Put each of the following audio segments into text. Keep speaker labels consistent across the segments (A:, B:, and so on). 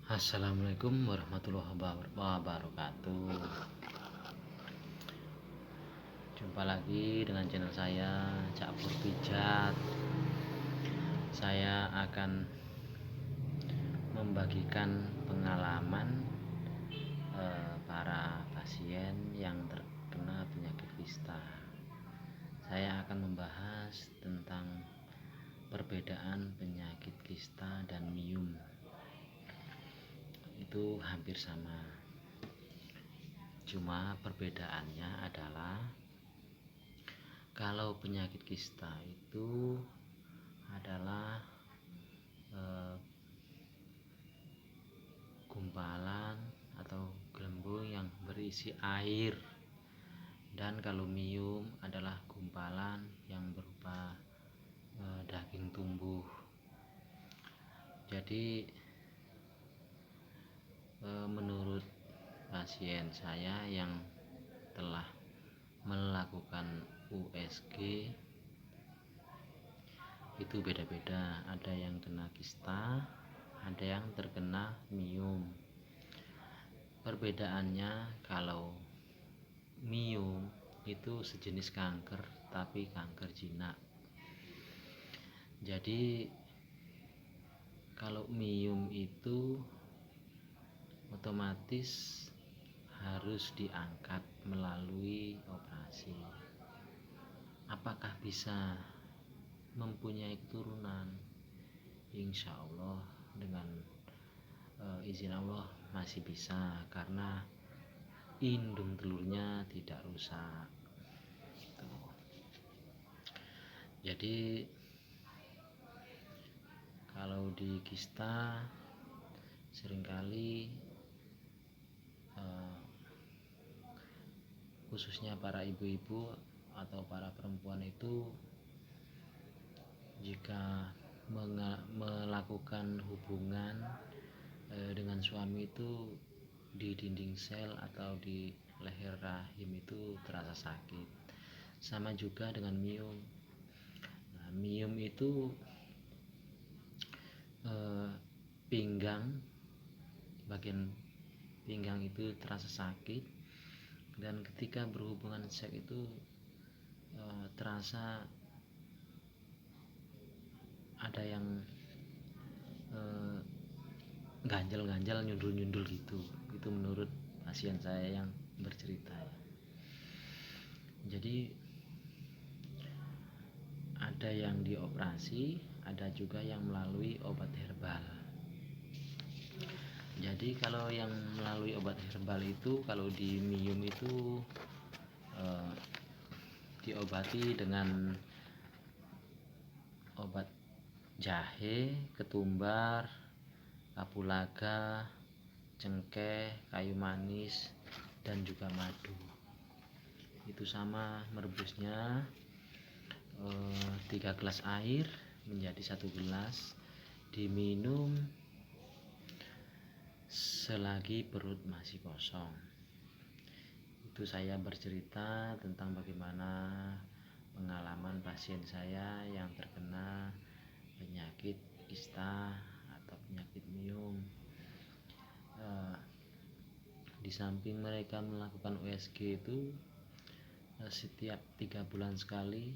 A: Assalamualaikum warahmatullahi wabarakatuh. Jumpa lagi dengan channel saya, Cak Pur Pijat. Saya akan membagikan pengalaman para pasien yang terkena penyakit kista. Saya akan membahas tentang perbedaan penyakit kista dan miom. Itu hampir sama, cuma perbedaannya adalah kalau penyakit kista itu adalah gumpalan atau gelembung yang berisi air, dan kalau miom adalah gumpalan yang berupa daging tumbuh. Jadi menurut pasien saya yang telah melakukan USG itu beda-beda, ada yang kena kista, ada yang terkena miom. Perbedaannya, kalau miom itu sejenis kanker tapi kanker jinak. Jadi kalau miom itu otomatis harus diangkat melalui operasi. Apakah bisa mempunyai keturunan? Insya Allah dengan izin Allah masih bisa, karena indung telurnya tidak rusak. Jadi kalau di kista seringkali khususnya para ibu-ibu atau para perempuan itu jika melakukan hubungan dengan suami itu di dinding sel atau di leher rahim itu terasa sakit. Sama juga dengan miom. Miom itu bagian pinggang itu terasa sakit, dan ketika berhubungan seks itu terasa ada yang ganjal-ganjal, nyundul-nyundul gitu. Itu menurut pasien saya yang bercerita. Jadi ada yang dioperasi, ada juga yang melalui obat herbal. Jadi kalau yang melalui obat herbal itu, kalau di miom itu diobati dengan obat jahe, ketumbar, kapulaga, cengkeh, kayu manis, dan juga madu. Itu sama merebusnya 3 gelas air menjadi 1 gelas, diminum selagi perut masih kosong. Itu saya bercerita tentang bagaimana pengalaman pasien saya yang terkena penyakit kista atau penyakit miom. Di samping mereka melakukan USG itu setiap 3 bulan sekali,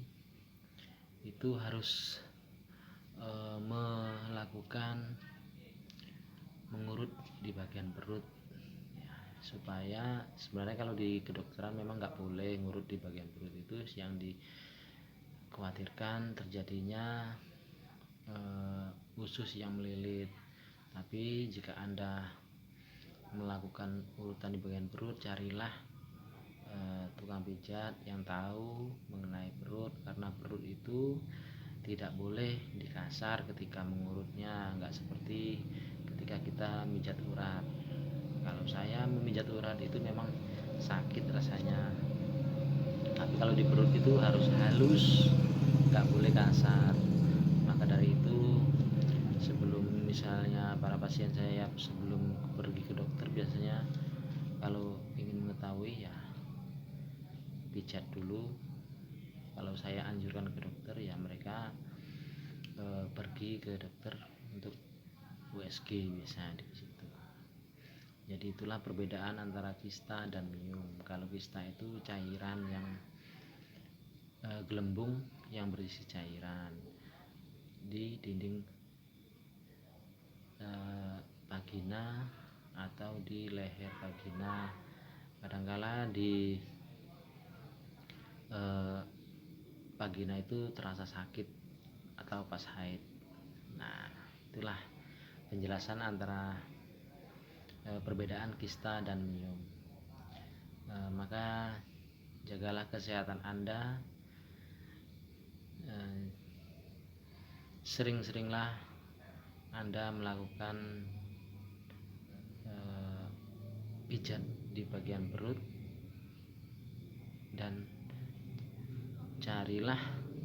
A: itu harus melakukan mengurut di bagian perut ya, supaya sebenarnya kalau di kedokteran memang nggak boleh ngurut di bagian perut. Itu yang dikhawatirkan terjadinya usus yang melilit. Tapi jika Anda melakukan urutan di bagian perut, carilah tukang pijat yang tahu mengenai perut, karena perut itu tidak boleh dikasar ketika mengurutnya, nggak seperti ketika kita memijat urat. Kalau saya memijat urat itu memang sakit rasanya, tapi kalau di perut itu harus halus, nggak boleh kasar. Maka dari itu, sebelum misalnya para pasien saya sebelum pergi ke dokter, biasanya kalau ingin mengetahui ya pijat dulu. Kalau saya anjurkan ke dokter ya mereka pergi ke dokter untuk USG biasanya di situ. Jadi itulah perbedaan antara kista dan miom. Kalau kista itu cairan yang gelembung yang berisi cairan di dinding vagina atau di leher vagina, kadangkala di vagina itu terasa sakit atau pas haid. Nah, itulah penjelasan antara perbedaan kista dan miom. Maka jagalah kesehatan Anda, sering-seringlah Anda melakukan pijat di bagian perut, dan carilah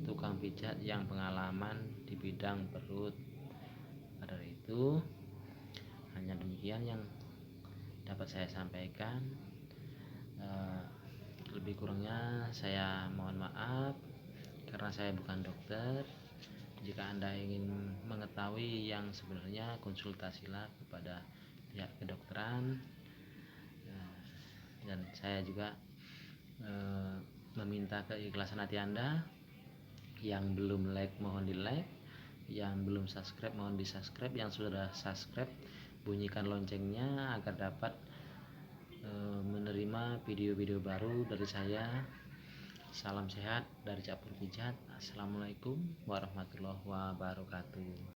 A: tukang pijat yang pengalaman di bidang perut. Pada itu hanya demikian yang dapat saya sampaikan. Lebih kurangnya saya mohon maaf karena saya bukan dokter. Jika Anda ingin mengetahui yang sebenarnya, konsultasilah kepada pihak kedokteran. Dan saya juga meminta keikhlasan hati Anda. Yang belum like mohon di like, yang belum subscribe mohon di subscribe, yang sudah subscribe bunyikan loncengnya agar dapat menerima video-video baru dari saya. Salam sehat dari Cak Pur Pijat. Assalamualaikum warahmatullahi wabarakatuh.